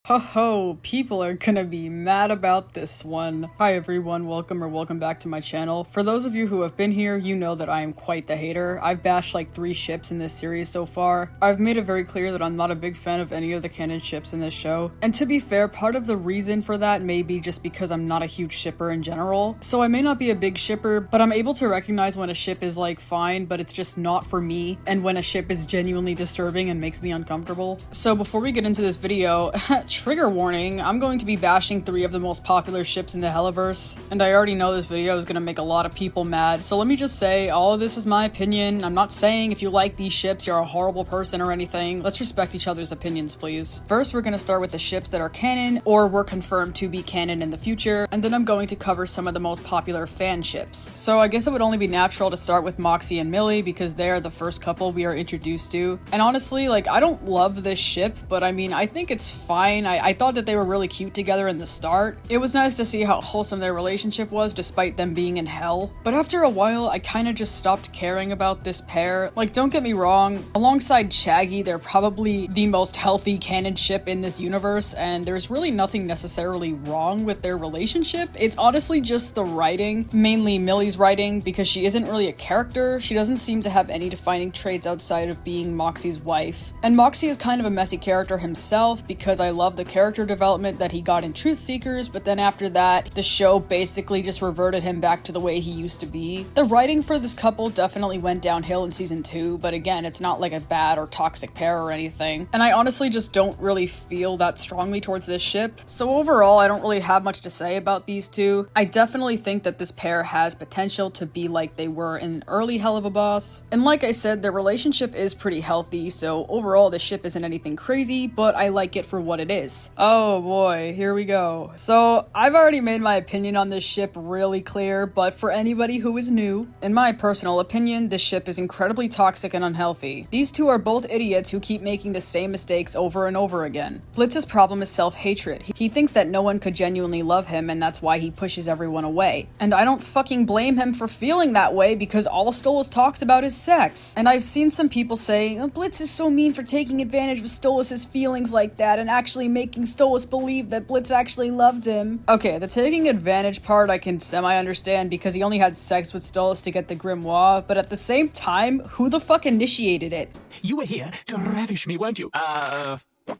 Ho ho, people are gonna be mad about this one. Hi everyone, welcome back to my channel. For those of you who have been here, you know that I am quite the hater. I've bashed like 3 ships in this series so far. I've made it very clear that I'm not a big fan of any of the canon ships in this show. And to be fair, part of the reason for that may be just because I'm not a huge shipper in general. So I may not be a big shipper, but I'm able to recognize when a ship is like fine, but it's just not for me, and when a ship is genuinely disturbing and makes me uncomfortable. So before we get into this video, trigger warning, I'm going to be bashing 3 of the most popular ships in the Helluverse, and I already know this video is going to make a lot of people mad, so let me just say, all of this is my opinion. I'm not saying if you like these ships you're a horrible person or anything. Let's respect each other's opinions, please. First, we're going to start with the ships that are canon, or were confirmed to be canon in the future, and then I'm going to cover some of the most popular fan ships. So I guess it would only be natural to start with Moxy and Millie, because they are the first couple we are introduced to. And honestly, like, I don't love this ship, but I mean, I think it's fine. I thought that they were really cute together in the start. It was nice to see how wholesome their relationship was despite them being in hell. But after a while, I kind of just stopped caring about this pair. Like, don't get me wrong, alongside Shaggy, they're probably the most healthy canon ship in this universe, and there's really nothing necessarily wrong with their relationship. It's honestly just the writing, mainly Millie's writing, because she isn't really a character. She doesn't seem to have any defining traits outside of being Moxy's wife. And Moxy is kind of a messy character himself, because I love the character development that he got in Truth Seekers, but then after that, the show basically just reverted him back to the way he used to be. The writing for this couple definitely went downhill in season 2, but again, it's not like a bad or toxic pair or anything. And I honestly just don't really feel that strongly towards this ship. So overall, I don't really have much to say about these two. I definitely think that this pair has potential to be like they were in early Hell of a Boss. And like I said, their relationship is pretty healthy, so overall the ship isn't anything crazy, but I like it for what it is. Oh boy, here we go. So I've already made my opinion on this ship really clear, but for anybody who is new, in my personal opinion, this ship is incredibly toxic and unhealthy. These two are both idiots who keep making the same mistakes over and over again. Blitz's problem is self-hatred. He thinks that no one could genuinely love him, and that's why he pushes everyone away. And I don't fucking blame him for feeling that way, because all Stolas talks about is sex. And I've seen some people say, oh, Blitz is so mean for taking advantage of Stolas' feelings like that and actually making Stolas believe that Blitz actually loved him. Okay, the taking advantage part I can semi-understand because he only had sex with Stolas to get the grimoire, but at the same time, who the fuck initiated it? You were here to ravish me, weren't you?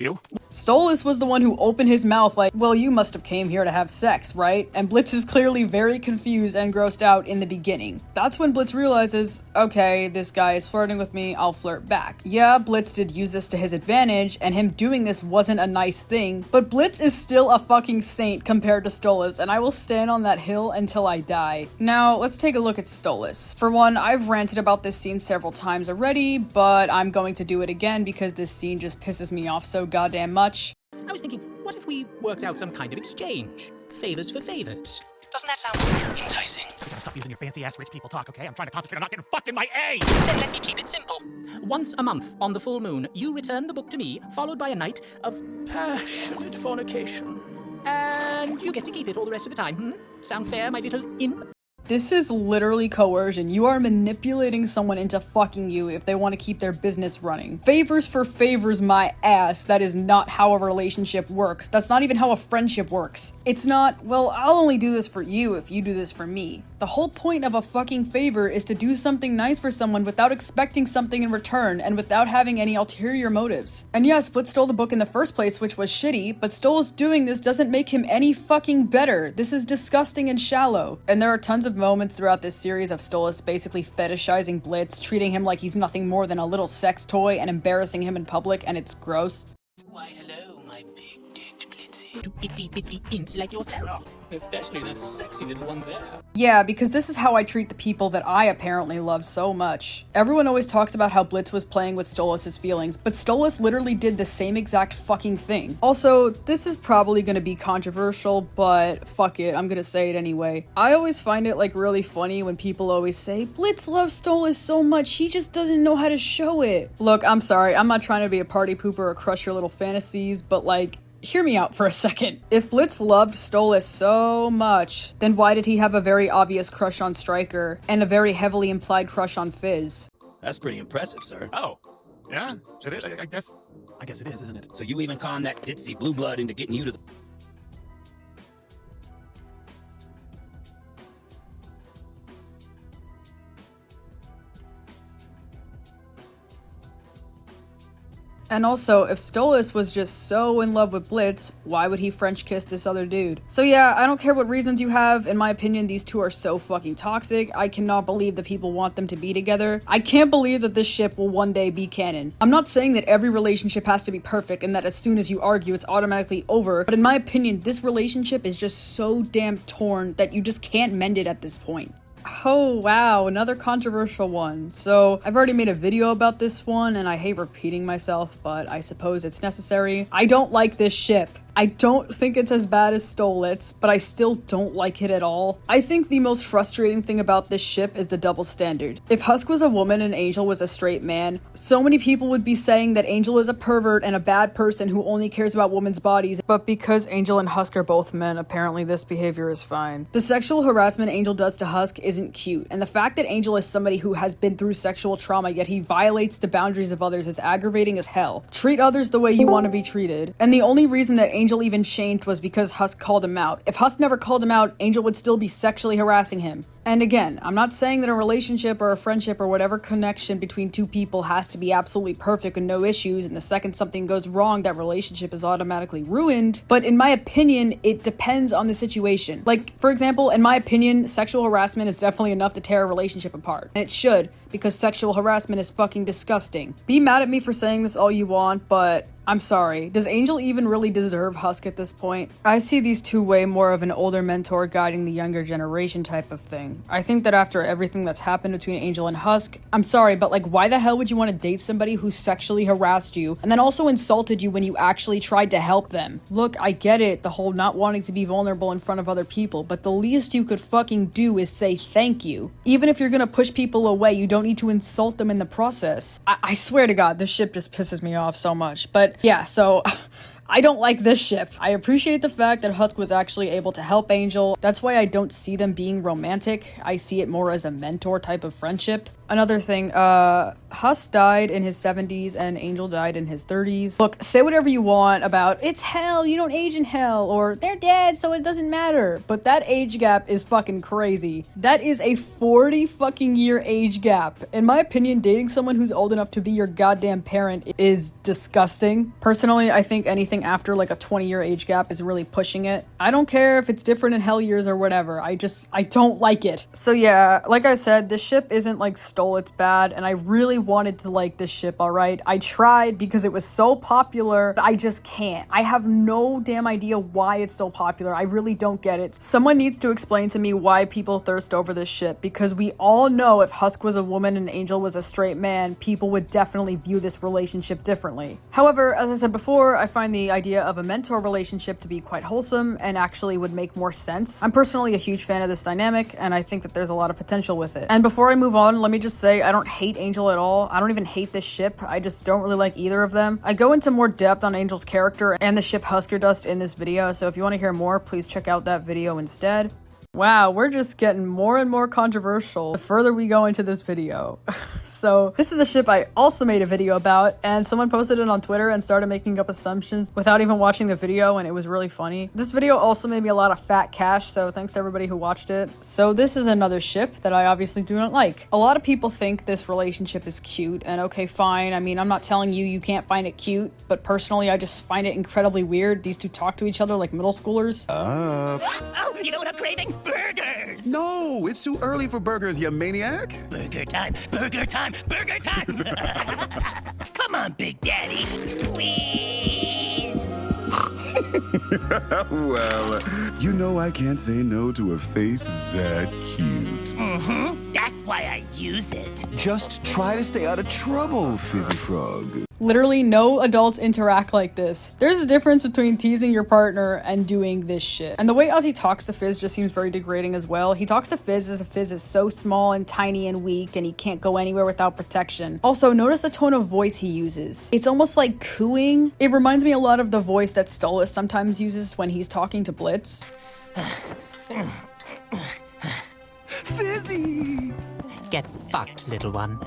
You? Stolas was the one who opened his mouth like, well, you must have came here to have sex, right? And Blitz is clearly very confused and grossed out in the beginning. That's when Blitz realizes, okay, this guy is flirting with me, I'll flirt back. Yeah, Blitz did use this to his advantage, and him doing this wasn't a nice thing, but Blitz is still a fucking saint compared to Stolas, and I will stand on that hill until I die. Now, let's take a look at Stolas. For one, I've ranted about this scene several times already, but I'm going to do it again because this scene just pisses me off so goddamn much. I was thinking, what if we worked out some kind of exchange? Favors for favors. Doesn't that sound enticing? You gotta stop using your fancy-ass rich people talk, okay? I'm trying to concentrate on not getting fucked in my A! Then let me keep it simple. Once a month, on the full moon, you return the book to me, followed by a night of passionate fornication. And you get to keep it all the rest of the time, Sound fair, my little imp? This is literally coercion. You are manipulating someone into fucking you if they want to keep their business running. Favors for favors, my ass. That is not how a relationship works. That's not even how a friendship works. It's not, well, I'll only do this for you if you do this for me. The whole point of a fucking favor is to do something nice for someone without expecting something in return and without having any ulterior motives. And yeah, Split stole the book in the first place, which was shitty, but Stolas doing this doesn't make him any fucking better. This is disgusting and shallow. And there are tons of moments throughout this series of Stolas basically fetishizing Blitz, treating him like he's nothing more than a little sex toy and embarrassing him in public, and it's gross. Why, hello, my big dick Blitzy. To itty-bitty ints like yourself. Especially that sexy little one there. Yeah, because this is how I treat the people that I apparently love so much. Everyone always talks about how Blitz was playing with Stolas' feelings, but Stolas literally did the same exact fucking thing. Also, this is probably gonna be controversial, but fuck it, I'm gonna say it anyway. I always find it like really funny when people always say, Blitz loves Stolas so much, he just doesn't know how to show it. Look, I'm sorry, I'm not trying to be a party pooper or crush your little fantasies, but like, hear me out for a second. If Blitz loved Stolas so much, then why did he have a very obvious crush on Stryker and a very heavily implied crush on Fizz? That's pretty impressive, sir. Oh, yeah, it is, I guess. I guess it is, isn't it? So you even conned that ditzy blue blood into getting you to the... And also, if Stolas was just so in love with Blitz, why would he French kiss this other dude? So yeah, I don't care what reasons you have, in my opinion these two are so fucking toxic, I cannot believe that people want them to be together. I can't believe that this ship will one day be canon. I'm not saying that every relationship has to be perfect and that as soon as you argue it's automatically over, but in my opinion this relationship is just so damn torn that you just can't mend it at this point. Oh wow, another controversial one. So I've already made a video about this one and I hate repeating myself, but I suppose it's necessary. I don't like this ship. I don't think it's as bad as Stolitz, but I still don't like it at all. I think the most frustrating thing about this ship is the double standard. If Husk was a woman and Angel was a straight man, so many people would be saying that Angel is a pervert and a bad person who only cares about women's bodies, but because Angel and Husk are both men, apparently this behavior is fine. The sexual harassment Angel does to Husk isn't cute, and the fact that Angel is somebody who has been through sexual trauma yet he violates the boundaries of others is aggravating as hell. Treat others the way you want to be treated. And the only reason that Angel even changed was because Husk called him out. If Husk never called him out, Angel would still be sexually harassing him. And again, I'm not saying that a relationship or a friendship or whatever connection between two people has to be absolutely perfect and no issues, and the second something goes wrong, that relationship is automatically ruined. But in my opinion, it depends on the situation. Like, for example, in my opinion, sexual harassment is definitely enough to tear a relationship apart. And it should, because sexual harassment is fucking disgusting. Be mad at me for saying this all you want, but I'm sorry. Does Angel even really deserve Husk at this point? I see these two way more of an older mentor guiding the younger generation type of thing. I think that after everything that's happened between Angel and Husk, I'm sorry, but like, why the hell would you want to date somebody who sexually harassed you and then also insulted you when you actually tried to help them? Look, I get it, the whole not wanting to be vulnerable in front of other people, but the least you could fucking do is say thank you. Even if you're gonna push people away, you don't need to insult them in the process. I swear to God, this ship just pisses me off so much, but yeah, so I don't like this ship. I appreciate the fact that Husk was actually able to help Angel. That's why I don't see them being romantic. I see it more as a mentor type of friendship. Another thing, Husk died in his 70s and Angel died in his 30s. Look, say whatever you want about it's hell, you don't age in hell, or they're dead so it doesn't matter, but that age gap is fucking crazy. That is a 40 fucking year age gap. In my opinion, dating someone who's old enough to be your goddamn parent is disgusting. Personally, I think anything after like a 20-year age gap is really pushing it. I don't care if it's different in hell years or whatever, I don't like it. So yeah, like I said, this ship isn't like Stolitz bad, and I really wanted to like this ship, alright? I tried because it was so popular, but I just can't. I have no damn idea why it's so popular. I really don't get it. Someone needs to explain to me why people thirst over this ship, because we all know if Husk was a woman and Angel was a straight man, people would definitely view this relationship differently. However, as I said before, I find the idea of a mentor relationship to be quite wholesome and actually would make more sense. I'm personally a huge fan of this dynamic, and I think that there's a lot of potential with it. And before I move on, let me just say I don't hate Angel at all. I don't even hate this ship. I just don't really like either of them. I go into more depth on Angel's character and the ship Husker Dust in this video, so if you want to hear more, please check out that video instead. Wow, we're just getting more and more controversial the further we go into this video. So this is a ship I also made a video about, and someone posted it on Twitter and started making up assumptions without even watching the video, and it was really funny. This video also made me a lot of fat cash, so thanks to everybody who watched it. So this is another ship that I obviously do not like. A lot of people think this relationship is cute, and okay, fine. I mean, I'm not telling you you can't find it cute, but personally I just find it incredibly weird. These two talk to each other like middle schoolers. Oh, you know what I'm craving? Burgers! No, it's too early for burgers, you maniac. Burger time, burger time, burger time! Come on, Big Daddy, please! Well, you know I can't say no to a face that cute. Mm-hmm, that's why I use it. Just try to stay out of trouble, Fizzy Frog. Literally no adults interact like this. There's a difference between teasing your partner and doing this shit. And the way Ozzy talks to Fizz just seems very degrading as well. He talks to Fizz as if Fizz is so small and tiny and weak and he can't go anywhere without protection. Also, notice the tone of voice he uses. It's almost like cooing. It reminds me a lot of the voice that Stolas sometimes uses when he's talking to Blitz. Fizzy! Get fucked, little one.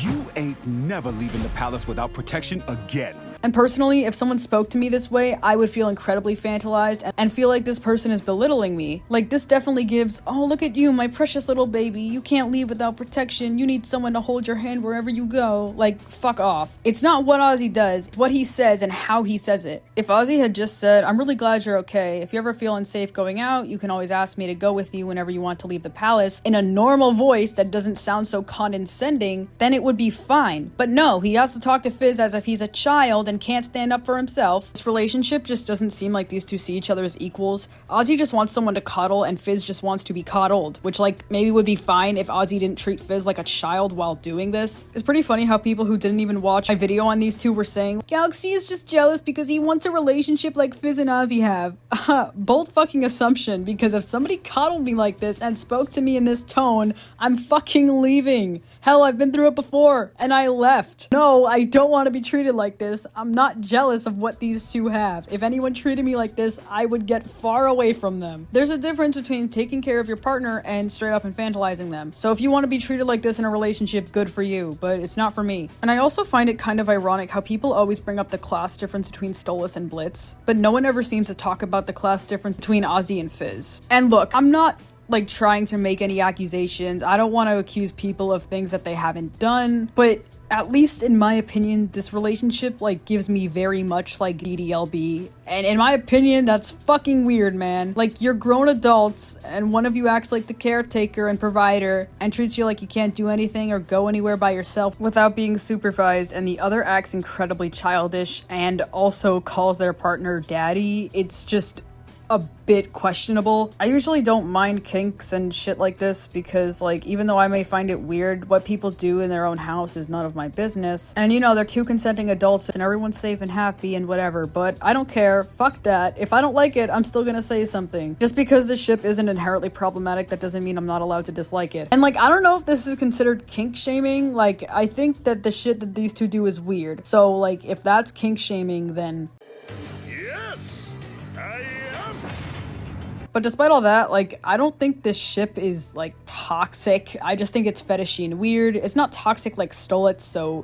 You ain't never leaving the palace without protection again. And personally, if someone spoke to me this way, I would feel incredibly fantilized and feel like this person is belittling me. Like, this definitely gives, oh, look at you, my precious little baby. You can't leave without protection. You need someone to hold your hand wherever you go. Like, fuck off. It's not what Ozzy does, it's what he says and how he says it. If Ozzy had just said, I'm really glad you're okay. If you ever feel unsafe going out, you can always ask me to go with you whenever you want to leave the palace, in a normal voice that doesn't sound so condescending, then it would be fine. But no, he has to talk to Fizz as if he's a child and can't stand up for himself. This relationship just doesn't seem like these two see each other as equals. Ozzy just wants someone to cuddle and Fizz just wants to be coddled, which like maybe would be fine if Ozzy didn't treat Fizz like a child while doing this. It's pretty funny how people who didn't even watch my video on these two were saying, Galaxy is just jealous because he wants a relationship like Fizz and Ozzy have. Bold fucking assumption, because if somebody coddled me like this and spoke to me in this tone, I'm fucking leaving. Hell, I've been through it before, and I left. No, I don't want to be treated like this. I'm not jealous of what these two have. If anyone treated me like this, I would get far away from them. There's a difference between taking care of your partner and straight up infantilizing them. So if you want to be treated like this in a relationship, good for you, but it's not for me. And I also find it kind of ironic how people always bring up the class difference between Stolas and Blitz, but no one ever seems to talk about the class difference between Ozzy and Fizz. And look, I'm not like trying to make any accusations. I don't want to accuse people of things that they haven't done, but at least in my opinion, this relationship like gives me very much like DDLB. And in my opinion, that's fucking weird, man. Like, you're grown adults and one of you acts like the caretaker and provider and treats you like you can't do anything or go anywhere by yourself without being supervised, and the other acts incredibly childish and also calls their partner daddy. It's just a bit questionable. I usually don't mind kinks and shit like this because, like, even though I may find it weird, what people do in their own house is none of my business. And you know, they're two consenting adults and everyone's safe and happy and whatever, but I don't care. Fuck that. If I don't like it, I'm still gonna say something. Just because the ship isn't inherently problematic, that doesn't mean I'm not allowed to dislike it. And like, I don't know if this is considered kink shaming. Like, I think that the shit that these two do is weird. So like, if that's kink shaming, then but despite all that, like, I don't think this ship is, like, toxic. I just think it's fetishy and weird. It's not toxic like Stolitz, so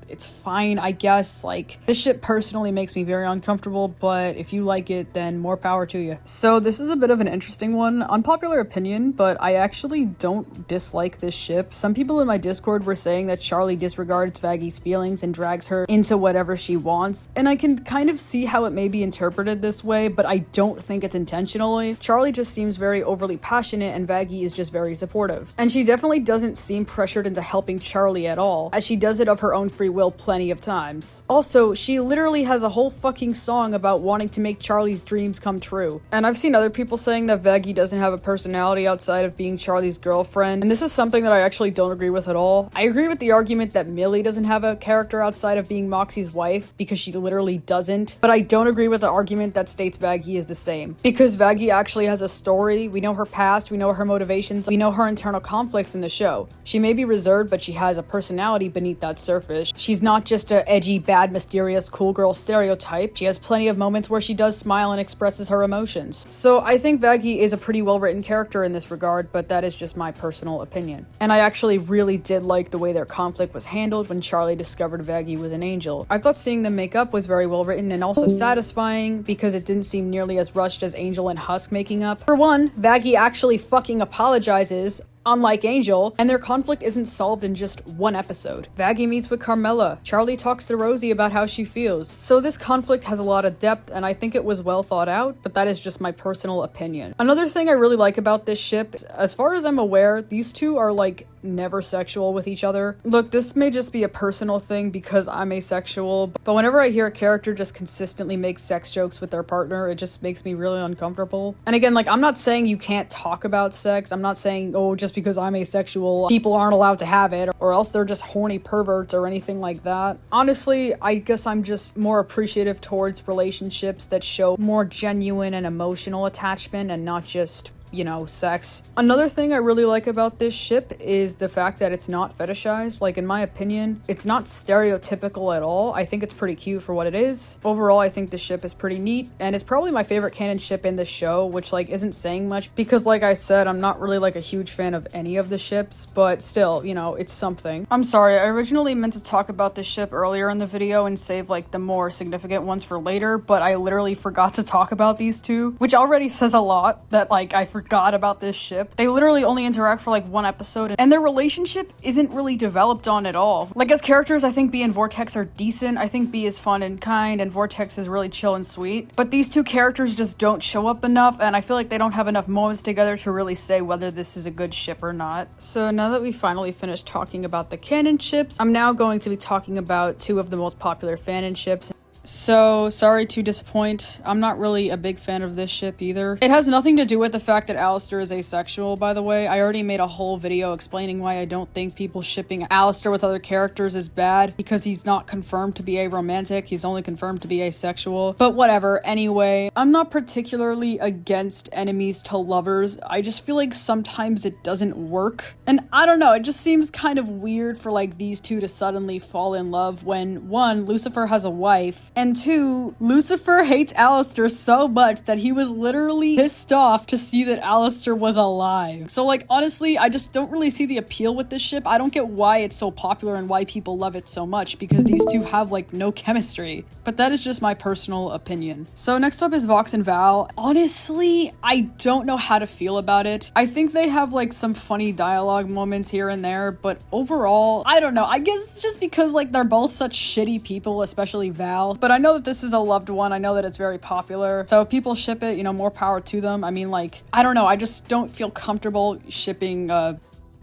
it's fine, I guess. Like, this ship personally makes me very uncomfortable, but if you like it, then more power to you. So this is a bit of an interesting one. Unpopular opinion, but I actually don't dislike this ship. Some people in my Discord were saying that Charlie disregards Vaggy's feelings and drags her into whatever she wants, and I can kind of see how it may be interpreted this way, but I don't think it's intentionally. Charlie just seems very overly passionate and Vaggy is just very supportive. And she definitely doesn't seem pressured into helping Charlie at all, as she does it of her own free will plenty of times. Also, she literally has a whole fucking song about wanting to make Charlie's dreams come true. And I've seen other people saying that Vaggy doesn't have a personality outside of being Charlie's girlfriend, and this is something that I actually don't agree with at all. I agree with the argument that Millie doesn't have a character outside of being Moxy's wife, because she literally doesn't, but I don't agree with the argument that states Vaggy is the same. Because Vaggy actually has a story, we know her past, we know her motivations, we know her internal conflicts in the show. She may be reserved, but she has a personality beneath that surface. She's not just a edgy, bad, mysterious, cool girl stereotype. She has plenty of moments where she does smile and expresses her emotions. So I think Vaggy is a pretty well-written character in this regard, but that is just my personal opinion. And I actually really did like the way their conflict was handled when Charlie discovered Vaggy was an angel. I thought seeing them make up was very well written and also satisfying because it didn't seem nearly as rushed as Angel and Husk making up. For one, Vaggy actually fucking apologizes, unlike Angel, and their conflict isn't solved in just one episode. Vaggy meets with Carmela. Charlie talks to Rosie about how she feels. So this conflict has a lot of depth, and I think it was well thought out, but that is just my personal opinion. Another thing I really like about this ship, as far as I'm aware, these two are like never sexual with each other. Look, this may just be a personal thing because I'm asexual, but whenever I hear a character just consistently make sex jokes with their partner, it just makes me really uncomfortable. And again, like, I'm not saying you can't talk about sex. I'm not saying, oh, just because I'm asexual, people aren't allowed to have it, or else they're just horny perverts or anything like that. Honestly, I guess I'm just more appreciative towards relationships that show more genuine and emotional attachment and not just you know, sex. Another thing I really like about this ship is the fact that it's not fetishized. Like, in my opinion, it's not stereotypical at all. I think it's pretty cute for what it is. Overall, I think the ship is pretty neat, and it's probably my favorite canon ship in the show, which like isn't saying much because like I said, I'm not really like a huge fan of any of the ships, but still, you know, it's something. I'm sorry, I originally meant to talk about this ship earlier in the video and save like the more significant ones for later, but I literally forgot to talk about these two, which already says a lot that like I forgot about this ship. They literally only interact for like one episode, and their relationship isn't really developed on at all. Like, as characters, I think B and Vortex are decent. I think B is fun and kind, and Vortex is really chill and sweet. But these two characters just don't show up enough, and I feel like they don't have enough moments together to really say whether this is a good ship or not. So now that we finally finished talking about the canon ships, I'm now going to be talking about two of the most popular fanon ships. So, sorry to disappoint, I'm not really a big fan of this ship either. It has nothing to do with the fact that Alistair is asexual, by the way. I already made a whole video explaining why I don't think people shipping Alistair with other characters is bad, because he's not confirmed to be aromantic, he's only confirmed to be asexual. But whatever, anyway, I'm not particularly against enemies to lovers. I just feel like sometimes it doesn't work. And I don't know, it just seems kind of weird for like these two to suddenly fall in love when, one, Lucifer has a wife, and two, Lucifer hates Alistair so much that he was literally pissed off to see that Alistair was alive. So like, honestly, I just don't really see the appeal with this ship. I don't get why it's so popular and why people love it so much, because these two have like no chemistry. But that is just my personal opinion. So next up is Vox and Val. Honestly, I don't know how to feel about it. I think they have like some funny dialogue moments here and there, but overall, I don't know. I guess it's just because like they're both such shitty people, especially Val. But I know that this is a loved one. I know that it's very popular. So if people ship it, you know, more power to them. I mean, like, I don't know. I just don't feel comfortable shipping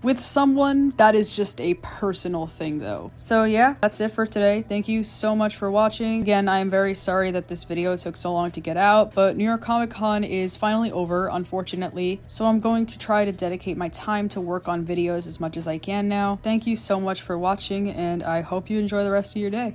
with someone. That is just a personal thing though. So yeah, that's it for today. Thank you so much for watching. Again, I am very sorry that this video took so long to get out, but New York Comic Con is finally over, unfortunately. So I'm going to try to dedicate my time to work on videos as much as I can now. Thank you so much for watching, and I hope you enjoy the rest of your day.